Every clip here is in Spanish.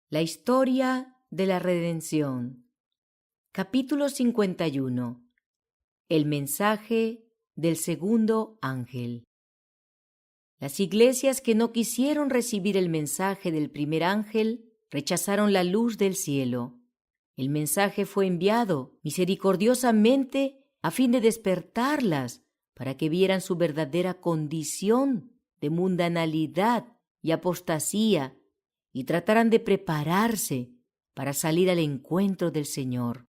La historia de la redención. Capítulo 51. El mensaje del segundo ángel. Las iglesias que no quisieron recibir el mensaje del primer ángel rechazaron la luz del cielo. El mensaje fue enviado misericordiosamente a fin de despertarlas para que vieran su verdadera condición de mundanalidad y apostasía y trataran de prepararse para salir al encuentro del Señor.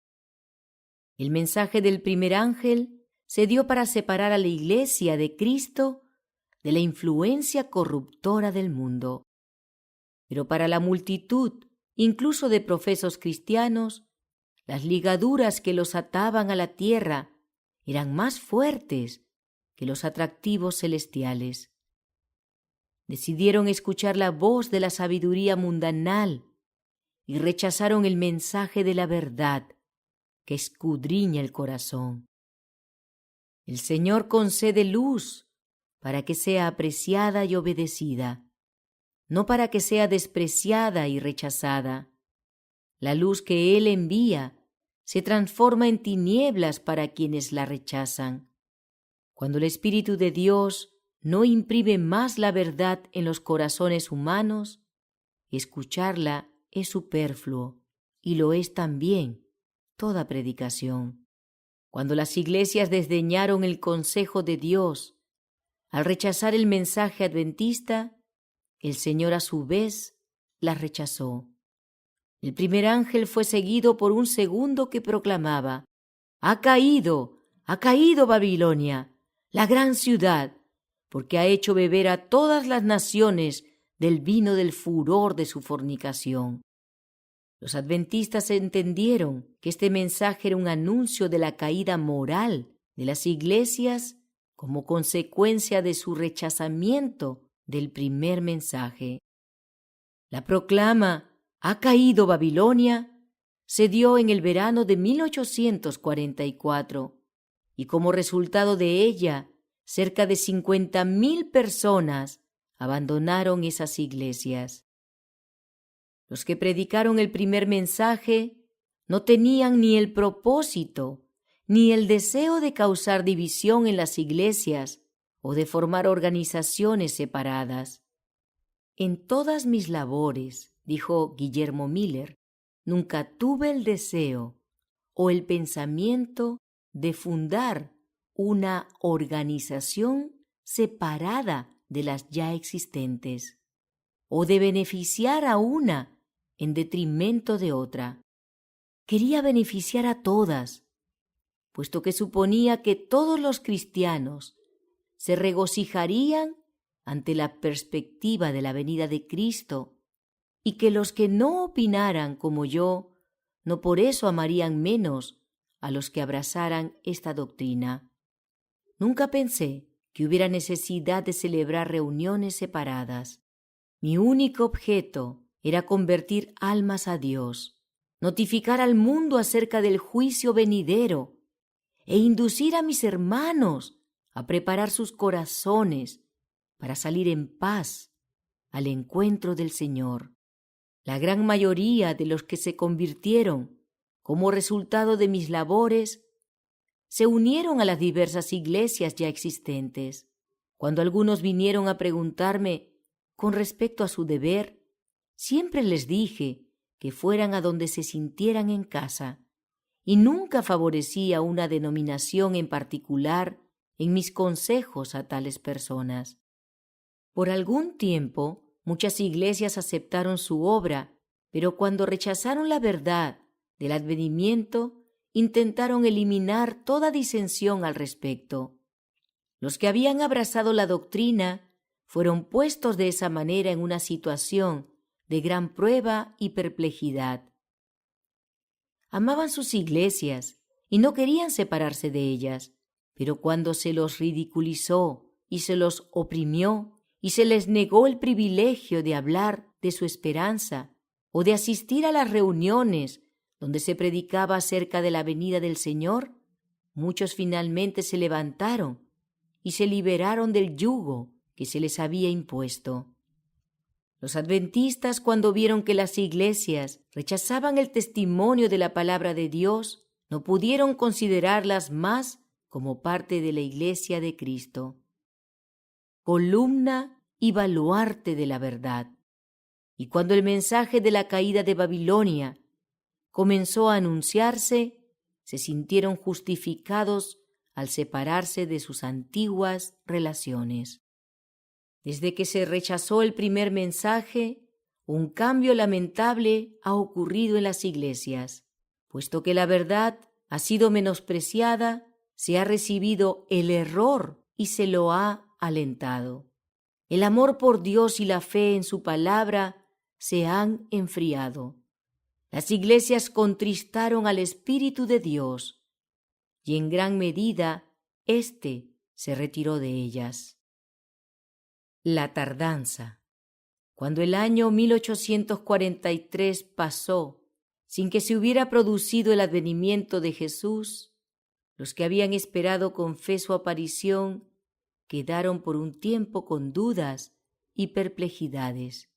El mensaje del primer ángel se dio para separar a la iglesia de Cristo de la influencia corruptora del mundo. Pero para la multitud, incluso de profesos cristianos, las ligaduras que los ataban a la tierra eran más fuertes que los atractivos celestiales. Decidieron escuchar la voz de la sabiduría mundanal y rechazaron el mensaje de la verdad que escudriña el corazón. El Señor concede luz para que sea apreciada y obedecida, no para que sea despreciada y rechazada. La luz que Él envía se transforma en tinieblas para quienes la rechazan. Cuando el Espíritu de Dios no imprime más la verdad en los corazones humanos, escucharla es superfluo y lo es también toda predicación. Cuando las iglesias desdeñaron el consejo de Dios al rechazar el mensaje adventista, el Señor a su vez las rechazó. El primer ángel fue seguido por un segundo que proclamaba: ¡Ha caído Babilonia, la gran ciudad! Porque ha hecho beber a todas las naciones del vino del furor de su fornicación. Los adventistas entendieron que este mensaje era un anuncio de la caída moral de las iglesias como consecuencia de su rechazamiento del primer mensaje. La proclama «Ha caído Babilonia» se dio en el verano de 1844 y como resultado de ella, cerca de 50,000 personas abandonaron esas iglesias. Los que predicaron el primer mensaje no tenían ni el propósito ni el deseo de causar división en las iglesias o de formar organizaciones separadas. En todas mis labores, dijo Guillermo Miller, nunca tuve el deseo o el pensamiento de fundar una organización separada de las ya existentes o de beneficiar a una en detrimento de otra. Quería beneficiar a todas, puesto que suponía que todos los cristianos se regocijarían ante la perspectiva de la venida de Cristo y que los que no opinaran como yo no por eso amarían menos a los que abrazaran esta doctrina. Nunca pensé que hubiera necesidad de celebrar reuniones separadas. Mi único objeto era convertir almas a Dios, notificar al mundo acerca del juicio venidero e inducir a mis hermanos a preparar sus corazones para salir en paz al encuentro del Señor. La gran mayoría de los que se convirtieron como resultado de mis labores se unieron a las diversas iglesias ya existentes. Cuando algunos vinieron a preguntarme con respecto a su deber, siempre les dije que fueran a donde se sintieran en casa y nunca favorecía una denominación en particular en mis consejos a tales personas. Por algún tiempo, muchas iglesias aceptaron su obra, pero cuando rechazaron la verdad del advenimiento, intentaron eliminar toda disensión al respecto. Los que habían abrazado la doctrina fueron puestos de esa manera en una situación de gran prueba y perplejidad. Amaban sus iglesias y no querían separarse de ellas, pero cuando se los ridiculizó y se los oprimió y se les negó el privilegio de hablar de su esperanza o de asistir a las reuniones donde se predicaba acerca de la venida del Señor, muchos finalmente se levantaron y se liberaron del yugo que se les había impuesto. Los adventistas, cuando vieron que las iglesias rechazaban el testimonio de la palabra de Dios, no pudieron considerarlas más como parte de la iglesia de Cristo. Columna y baluarte de la verdad. Y cuando el mensaje de la caída de Babilonia comenzó a anunciarse, se sintieron justificados al separarse de sus antiguas relaciones. Desde que se rechazó el primer mensaje, un cambio lamentable ha ocurrido en las iglesias. Puesto que la verdad ha sido menospreciada, se ha recibido el error y se lo ha alentado. El amor por Dios y la fe en su palabra se han enfriado. Las iglesias contristaron al Espíritu de Dios y en gran medida éste se retiró de ellas. La tardanza. Cuando el año 1843 pasó sin que se hubiera producido el advenimiento de Jesús, los que habían esperado con fe su aparición quedaron por un tiempo con dudas y perplejidades.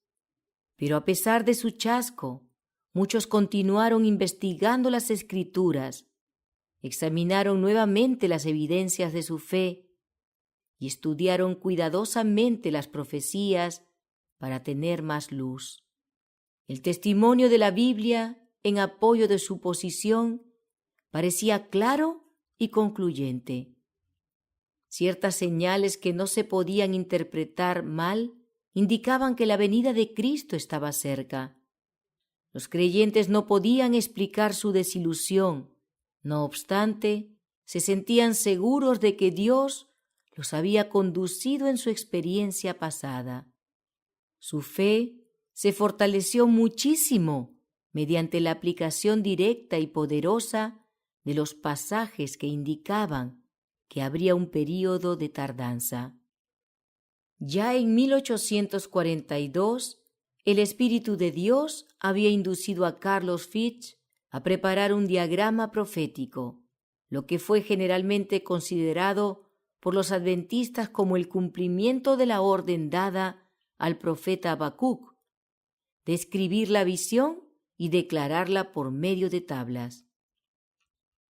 Pero a pesar de su chasco, muchos continuaron investigando las Escrituras, examinaron nuevamente las evidencias de su fe y estudiaron cuidadosamente las profecías para tener más luz. El testimonio de la Biblia en apoyo de su posición parecía claro y concluyente. Ciertas señales que no se podían interpretar mal indicaban que la venida de Cristo estaba cerca. Los creyentes no podían explicar su desilusión. No obstante, se sentían seguros de que Dios los había conducido en su experiencia pasada. Su fe se fortaleció muchísimo mediante la aplicación directa y poderosa de los pasajes que indicaban que habría un período de tardanza. Ya en 1842, el Espíritu de Dios había inducido a Carlos Fitch a preparar un diagrama profético, lo que fue generalmente considerado por los adventistas como el cumplimiento de la orden dada al profeta Habacuc, de escribir la visión y declararla por medio de tablas.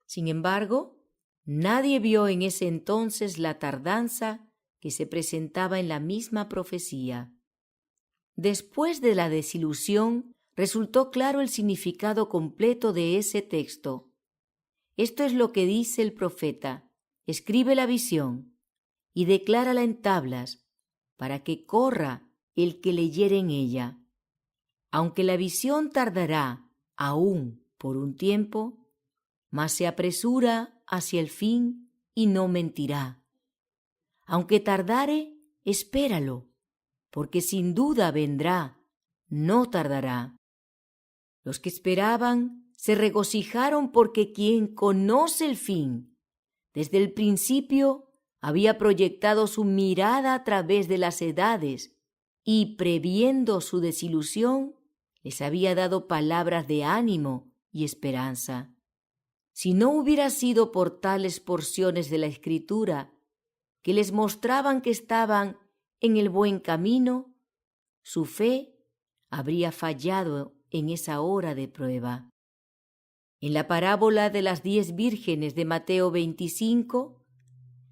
Sin embargo, nadie vio en ese entonces la tardanza que se presentaba en la misma profecía. Después de la desilusión, resultó claro el significado completo de ese texto. Esto es lo que dice el profeta: escribe la visión y declárala en tablas, para que corra el que leyere en ella. Aunque la visión tardará aún por un tiempo, mas se apresura hacia el fin y no mentirá. Aunque tardare, espéralo, porque sin duda vendrá, no tardará. Los que esperaban se regocijaron porque quien conoce el fin, desde el principio había proyectado su mirada a través de las edades y, previendo su desilusión, les había dado palabras de ánimo y esperanza. Si no hubiera sido por tales porciones de la Escritura que les mostraban que estaban en el buen camino, su fe habría fallado en esa hora de prueba. En la parábola de las 10 vírgenes de Mateo 25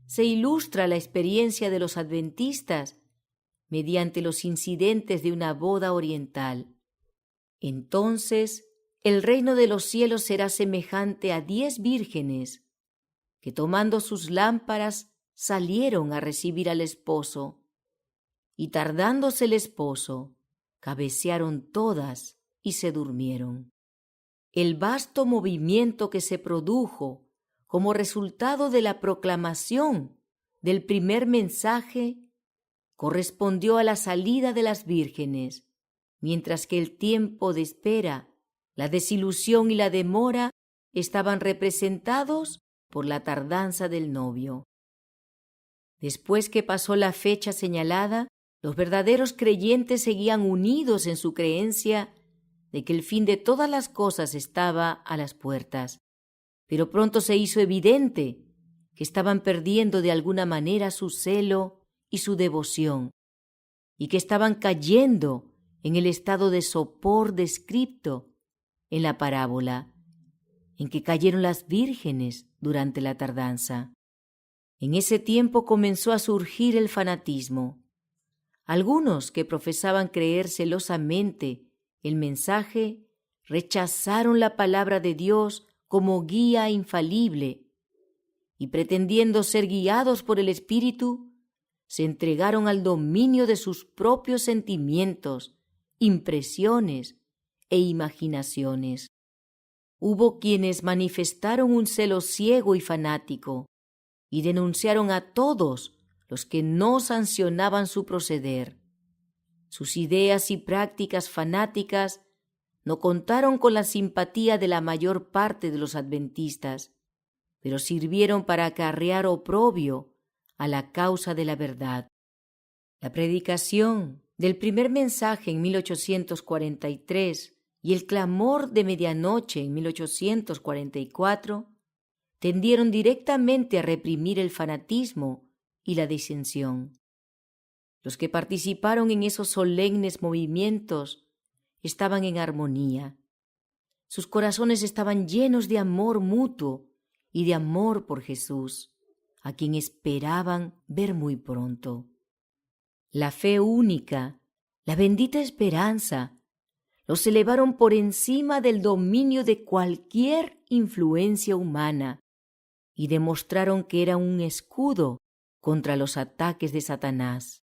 se ilustra la experiencia de los adventistas mediante los incidentes de una boda oriental. Entonces, el reino de los cielos será semejante a 10 vírgenes que, tomando sus lámparas, salieron a recibir al esposo. Y tardándose el esposo, cabecearon todas y se durmieron. El vasto movimiento que se produjo como resultado de la proclamación del primer mensaje correspondió a la salida de las vírgenes, mientras que el tiempo de espera, la desilusión y la demora estaban representados por la tardanza del novio. Después que pasó la fecha señalada, los verdaderos creyentes seguían unidos en su creencia de que el fin de todas las cosas estaba a las puertas. Pero pronto se hizo evidente que estaban perdiendo de alguna manera su celo y su devoción, y que estaban cayendo en el estado de sopor descrito en la parábola, en que cayeron las vírgenes durante la tardanza. En ese tiempo comenzó a surgir el fanatismo. Algunos que profesaban creer celosamente el mensaje rechazaron la palabra de Dios como guía infalible y, pretendiendo ser guiados por el Espíritu, se entregaron al dominio de sus propios sentimientos, impresiones e imaginaciones. Hubo quienes manifestaron un celo ciego y fanático y denunciaron a todos los que no sancionaban su proceder. Sus ideas y prácticas fanáticas no contaron con la simpatía de la mayor parte de los adventistas, pero sirvieron para acarrear oprobio a la causa de la verdad. La predicación del primer mensaje en 1843 y el clamor de medianoche en 1844 tendieron directamente a reprimir el fanatismo y la disensión. Los que participaron en esos solemnes movimientos estaban en armonía. Sus corazones estaban llenos de amor mutuo y de amor por Jesús, a quien esperaban ver muy pronto. La fe única, la bendita esperanza, los elevaron por encima del dominio de cualquier influencia humana y demostraron que era un escudo contra los ataques de Satanás.